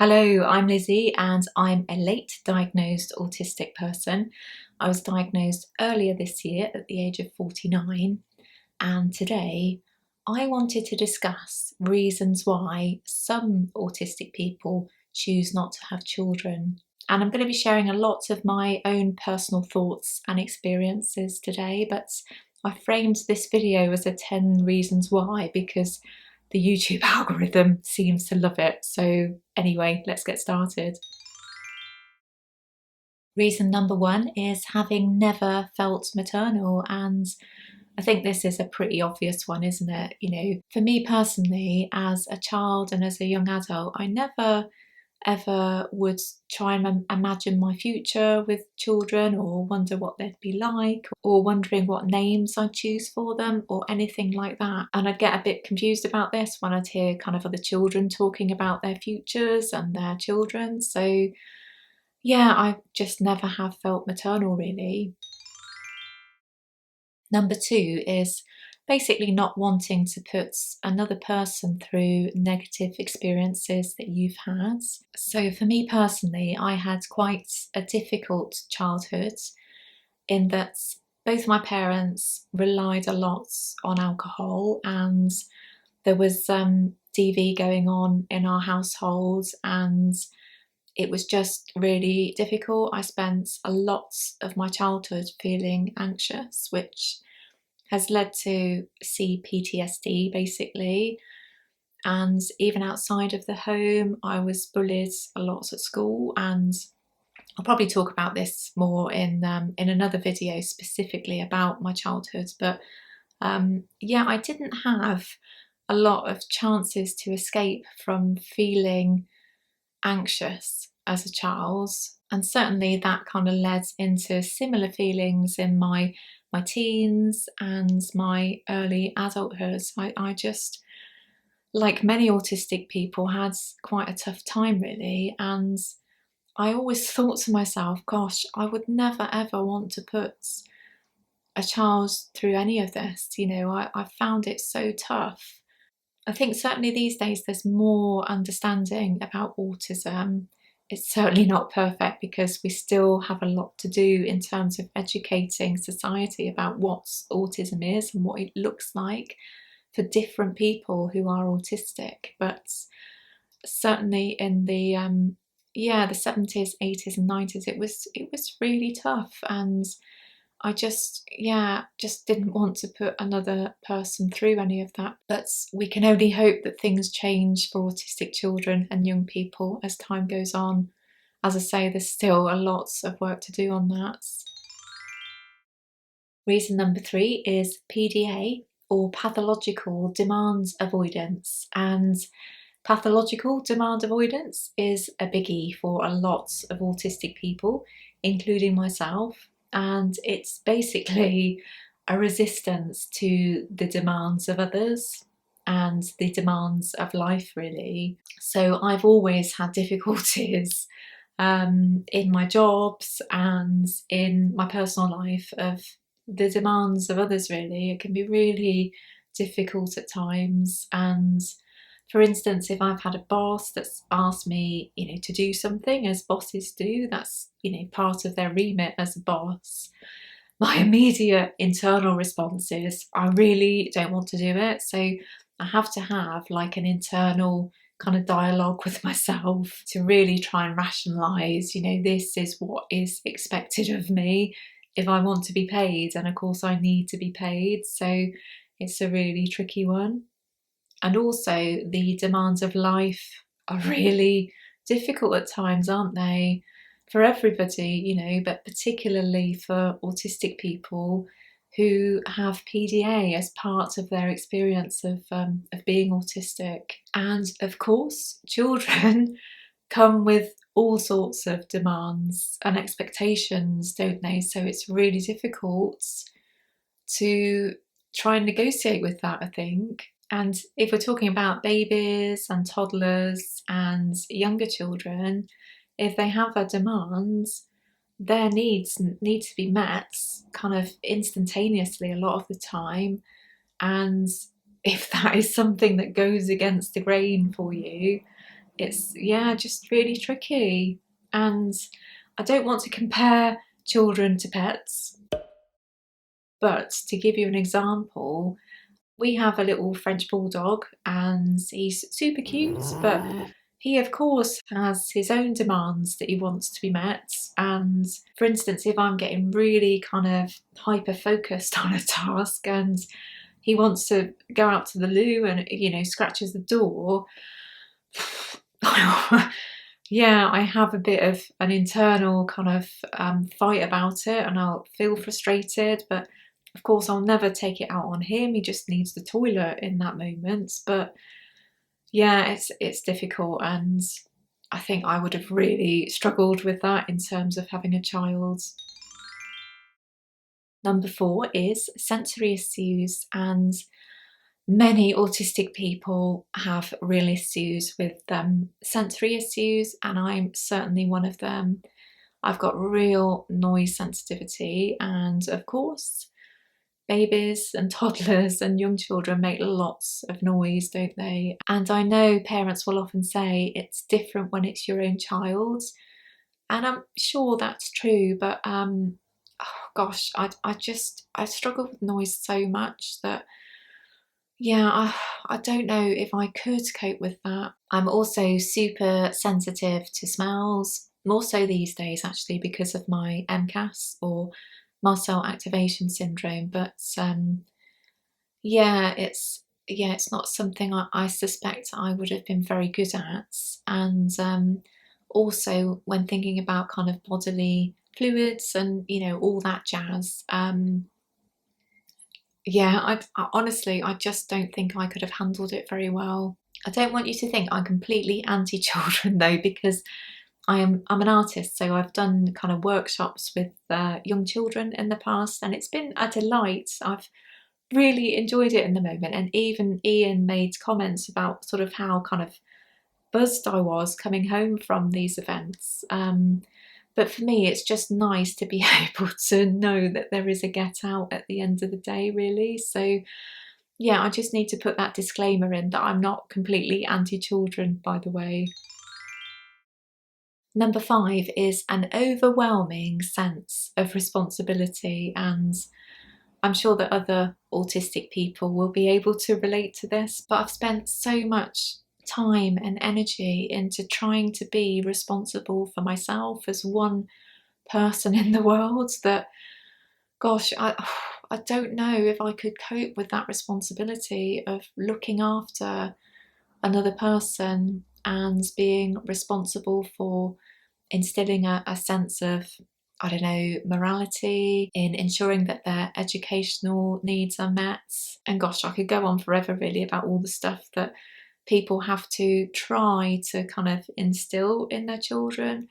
Hello, I'm Lizzie and I'm a late diagnosed autistic person. I was diagnosed earlier this year at the age of 49, and today I wanted to discuss reasons why some autistic people choose not to have children. And I'm going to be sharing a lot of my own personal thoughts and experiences today, but I framed this video as a 10 reasons why because the YouTube algorithm seems to love it. So anyway, let's get started. Reason number one is having never felt maternal, and I think this is a pretty obvious one, isn't it? You know, for me personally, as a child and as a young adult, I never ever would try and imagine my future with children or wonder what they'd be like or wondering what names I'd choose for them or anything like that. And I'd get a bit confused about this when I'd hear kind of other children talking about their futures and their children. So yeah, I just never have felt maternal really. Number two is basically not wanting to put another person through negative experiences that you've had. So for me personally, I had quite a difficult childhood in that both my parents relied a lot on alcohol, and there was DV going on in our household, and it was just really difficult. I spent a lot of my childhood feeling anxious, which has led to CPTSD basically. And even outside of the home, I was bullied a lot at school, and I'll probably talk about this more in another video specifically about my childhood. But yeah, I didn't have a lot of chances to escape from feeling anxious as a child, and certainly that kind of led into similar feelings in my teens and my early adulthood. I just, like many autistic people, had quite a tough time really, and I always thought to myself, gosh, I would never ever want to put a child through any of this. You know, I found it so tough. I think certainly these days there's more understanding about autism. It's certainly not perfect because we still have a lot to do in terms of educating society about what autism is and what it looks like for different people who are autistic. But certainly in the the 70s, 80s and 90s, it was really tough, and I just didn't want to put another person through any of that. But we can only hope that things change for autistic children and young people as time goes on. As I say, there's still a lot of work to do on that. Reason number three is PDA, or pathological demand avoidance. And pathological demand avoidance is a biggie for a lot of autistic people, including myself, and it's basically a resistance to the demands of others and the demands of life really. So I've always had difficulties in my jobs and in my personal life of the demands of others really. It can be really difficult at times, and for instance, if I've had a boss that's asked me, you know, to do something, as bosses do, that's, you know, part of their remit as a boss, my immediate internal response is, I really don't want to do it. So I have to have like an internal kind of dialogue with myself to really try and rationalize, you know, this is what is expected of me if I want to be paid. And of course, I need to be paid. So it's a really tricky one. And also the demands of life are really difficult at times, aren't they? For everybody, you know, but particularly for autistic people who have PDA as part of their experience of being autistic. And of course, children come with all sorts of demands and expectations, don't they? So it's really difficult to try and negotiate with that, I think. And if we're talking about babies and toddlers and younger children, if they have a demand, their needs need to be met kind of instantaneously a lot of the time. And if that is something that goes against the grain for you, it's, yeah, just really tricky. And I don't want to compare children to pets, but to give you an example, we have a little French bulldog and he's super cute, but he of course has his own demands that he wants to be met. And for instance, if I'm getting really kind of hyper focused on a task and he wants to go out to the loo and, you know, scratches the door, yeah, I have a bit of an internal kind of fight about it, and I'll feel frustrated. But of course, I'll never take it out on him. He just needs the toilet in that moment. But yeah, it's difficult, and I think I would have really struggled with that in terms of having a child. Number 4 is sensory issues, and many autistic people have real issues with sensory issues, and I'm certainly one of them. I've got real noise sensitivity, and of course, babies and toddlers and young children make lots of noise, don't they? And I know parents will often say it's different when it's your own child, and I'm sure that's true, but oh gosh, I struggle with noise so much that, yeah, I don't know if I could cope with that. I'm also super sensitive to smells, more so these days actually because of my MCAS, or mast cell activation syndrome. But yeah, it's not something I suspect I would have been very good at. And also when thinking about kind of bodily fluids and, you know, all that jazz, yeah, I honestly, I just don't think I could have handled it very well. I don't want you to think I'm completely anti-children though, because I'm an artist, so I've done kind of workshops with young children in the past, and it's been a delight. I've really enjoyed it in the moment, and even Ian made comments about sort of how kind of buzzed I was coming home from these events. But for me, it's just nice to be able to know that there is a get out at the end of the day, really. So, yeah, I just need to put that disclaimer in that I'm not completely anti children, by the way. Number 5 is an overwhelming sense of responsibility, and I'm sure that other autistic people will be able to relate to this, but I've spent so much time and energy into trying to be responsible for myself as one person in the world that, gosh, I don't know if I could cope with that responsibility of looking after another person and being responsible for instilling a sense of, I don't know, morality, in ensuring that their educational needs are met. And gosh, I could go on forever really about all the stuff that people have to try to kind of instill in their children,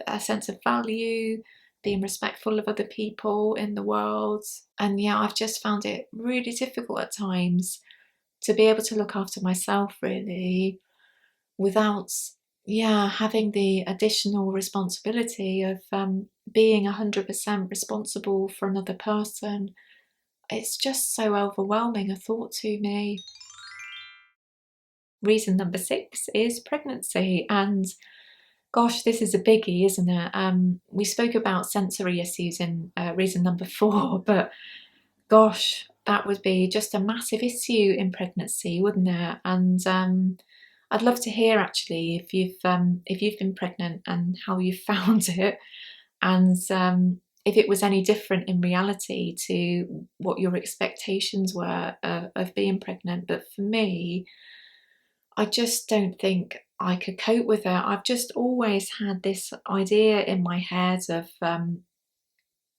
a sense of value, being respectful of other people in the world. And yeah, I've just found it really difficult at times to be able to look after myself really without, yeah, having the additional responsibility of being 100% responsible for another person. It's just so overwhelming a thought to me. Reason number 6 is pregnancy, and gosh, this is a biggie, isn't it? We spoke about sensory issues in reason number 4, but gosh, that would be just a massive issue in pregnancy, wouldn't it? And I'd love to hear actually if you've been pregnant and how you found it, and if it was any different in reality to what your expectations were of being pregnant. But for me, I just don't think I could cope with it. I've just always had this idea in my head of,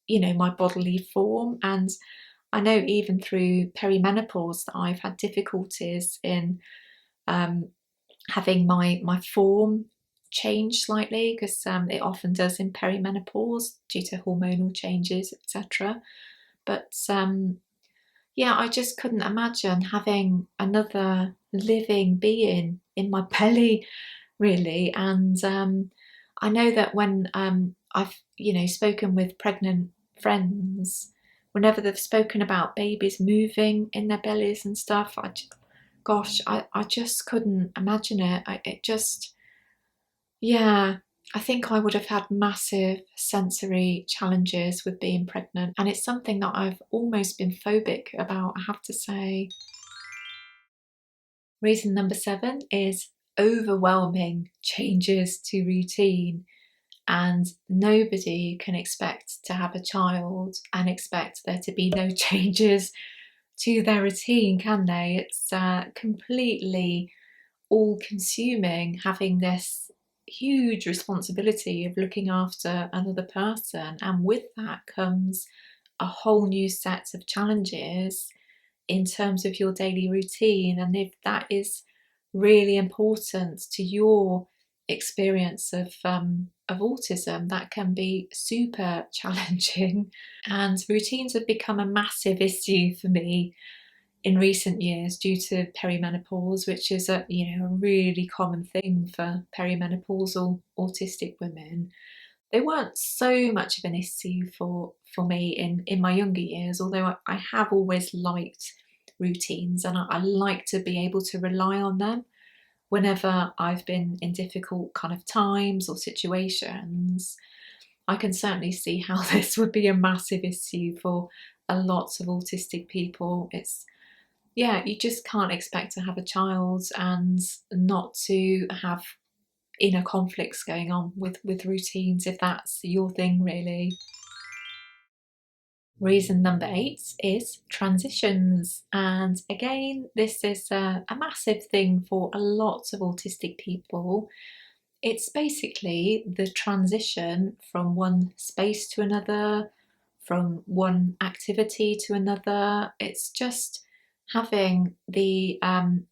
you know, my bodily form. And I know even through perimenopause that I've had difficulties in um, having my form change slightly, because it often does in perimenopause due to hormonal changes, etc. But yeah, I just couldn't imagine having another living being in my belly, really. And I know that when I've, you know, spoken with pregnant friends, whenever they've spoken about babies moving in their bellies and stuff, gosh, I just couldn't imagine it. Yeah, I think I would have had massive sensory challenges with being pregnant, and it's something that I've almost been phobic about, I have to say. Reason number 7 is overwhelming changes to routine. And nobody can expect to have a child and expect there to be no changes to their routine, can they? It's completely all-consuming, having this huge responsibility of looking after another person, and with that comes a whole new set of challenges in terms of your daily routine. And if that is really important to your experience of autism, that can be super challenging. And routines have become a massive issue for me in recent years due to perimenopause, which is a a really common thing for perimenopausal autistic women. They weren't so much of an issue for me in my younger years, although I have always liked routines, and I like to be able to rely on them whenever I've been in difficult kind of times or situations. I can certainly see how this would be a massive issue for a lot of autistic people. It's Yeah, you just can't expect to have a child and not to have inner conflicts going on with routines, if that's your thing, really. Reason number 8 is transitions. And again, this is a massive thing for a lot of autistic people. It's basically the transition from one space to another, from one activity to another. It's just having the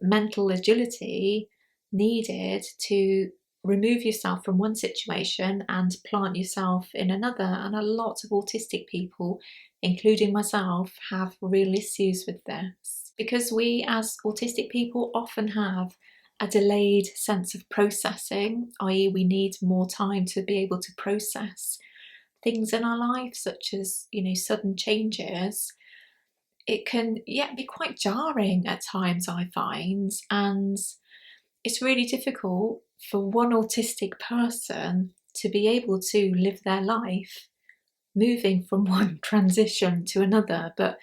mental agility needed to remove yourself from one situation and plant yourself in another. And a lot of autistic people, including myself, have real issues with this because we as autistic people often have a delayed sense of processing, i.e., we need more time to be able to process things in our life, such as, sudden changes. It can, be quite jarring at times, I find, and it's really difficult for one autistic person to be able to live their life moving from one transition to another. But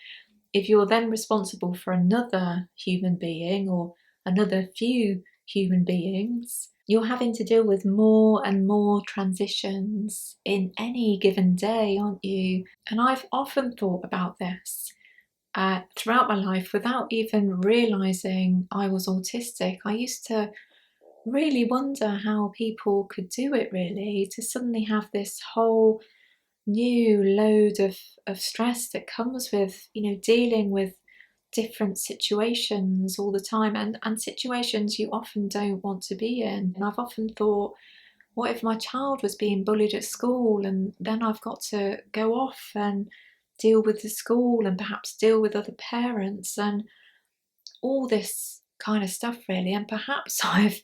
if you're then responsible for another human being or another few human beings, you're having to deal with more and more transitions in any given day, aren't you? And I've often thought about this throughout my life without even realizing I was autistic. I used to really wonder how people could do it, really, to suddenly have this whole new load of stress that comes with, dealing with different situations all the time, and situations you often don't want to be in. And I've often thought, what if my child was being bullied at school and then I've got to go off and deal with the school and perhaps deal with other parents and all this kind of stuff, really. And perhaps I've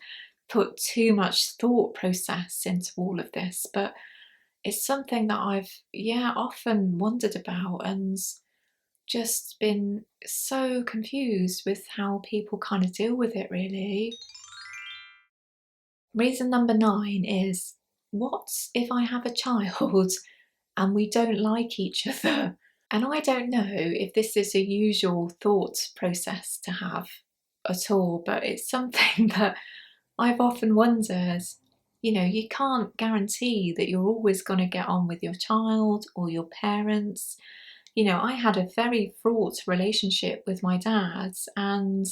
put too much thought process into all of this, but it's something that I've, often wondered about and just been so confused with how people kind of deal with it, really. Reason number 9 is, what if I have a child and we don't like each other? And I don't know if this is a usual thought process to have at all, but it's something that I've often wondered. You can't guarantee that you're always going to get on with your child or your parents. I had a very fraught relationship with my dad, and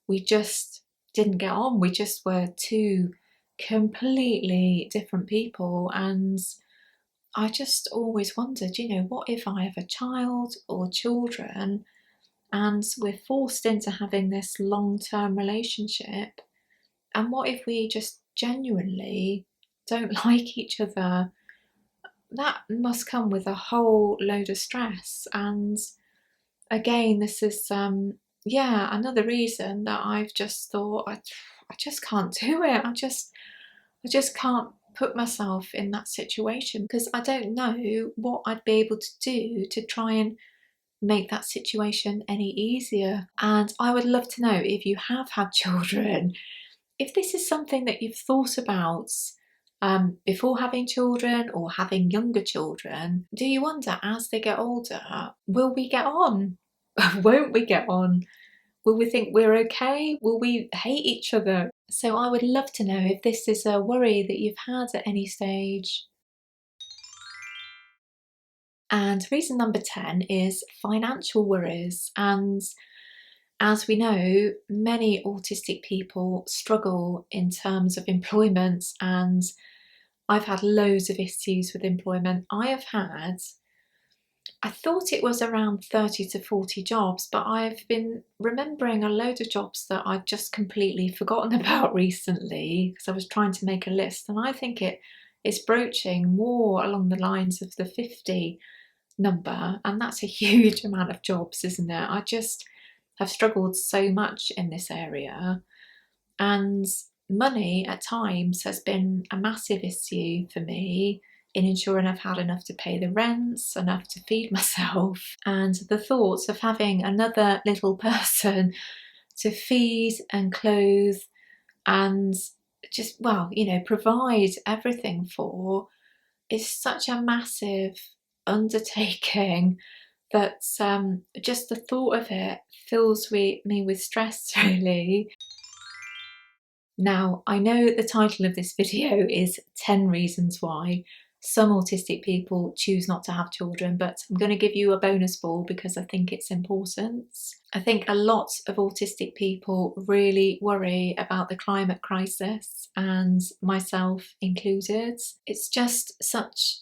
we just didn't get on. We just were two completely different people. And I just always wondered, what if I have a child or children and we're forced into having this long-term relationship? And what if we just genuinely don't like each other? That must come with a whole load of stress. And again, this is another reason that I've just thought I just can't do it. I just can't put myself in that situation because I don't know what I'd be able to do to try and make that situation any easier. And I would love to know, if you have had children, if this is something that you've thought about before having children or having younger children. Do you wonder, as they get older, will we get on? Won't we get on? Will we think we're okay? Will we hate each other? So I would love to know if this is a worry that you've had at any stage. And reason number 10 is financial worries. And as we know, many autistic people struggle in terms of employment, and I've had loads of issues with employment. I thought it was around 30 to 40 jobs, but I've been remembering a load of jobs that I've just completely forgotten about recently because I was trying to make a list, and I think it's broaching more along the lines of the 50 number, and that's a huge amount of jobs, isn't it? I just have struggled so much in this area, and money at times has been a massive issue for me in ensuring I've had enough to pay the rents, enough to feed myself, and the thoughts of having another little person to feed and clothe and just, well, provide everything for is such a massive undertaking that just the thought of it fills me with stress, really. Now, I know the title of this video is 10 reasons why some autistic people choose not to have children, but I'm going to give you a bonus ball because I think it's important. I think a lot of autistic people really worry about the climate crisis, and myself included. It's just such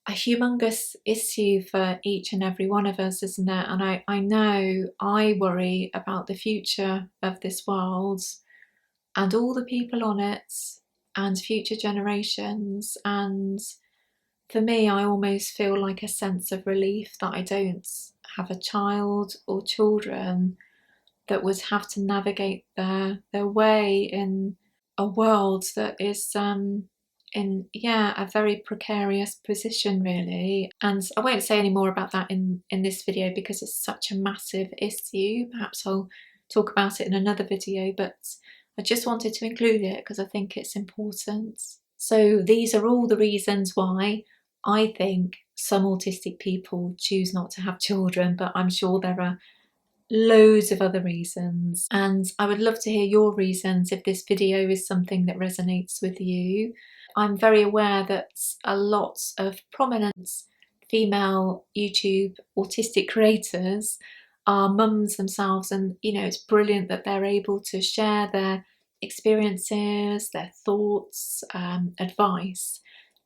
a humongous issue for each and every one of us, isn't it? And I know I worry about the future of this world and all the people on it and future generations. And for me, I almost feel like a sense of relief that I don't have a child or children that would have to navigate their way in a world that is in a very precarious position, really. And I won't say any more about that in this video because it's such a massive issue. Perhaps I'll talk about it in another video, but I just wanted to include it because I think it's important. So these are all the reasons why I think some autistic people choose not to have children, but I'm sure there are loads of other reasons, and I would love to hear your reasons if this video is something that resonates with you. I'm very aware that a lot of prominent female YouTube autistic creators are mums themselves, and it's brilliant that they're able to share their experiences, their thoughts, advice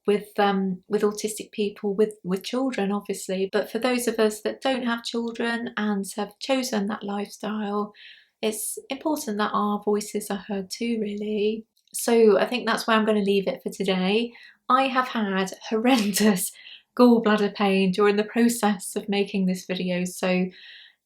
with autistic people with children, obviously. But for those of us that don't have children and have chosen that lifestyle, it's important that our voices are heard too, really. So I think that's where I'm going to leave it for today. I have had horrendous gallbladder pain during the process of making this video, so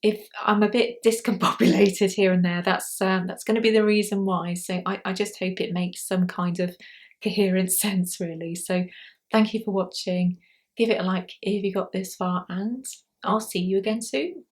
if I'm a bit discombobulated here and there, that's going to be the reason why. So I just hope it makes some kind of coherent sense, really. So thank you for watching. Give it a like if you got this far, and I'll see you again soon.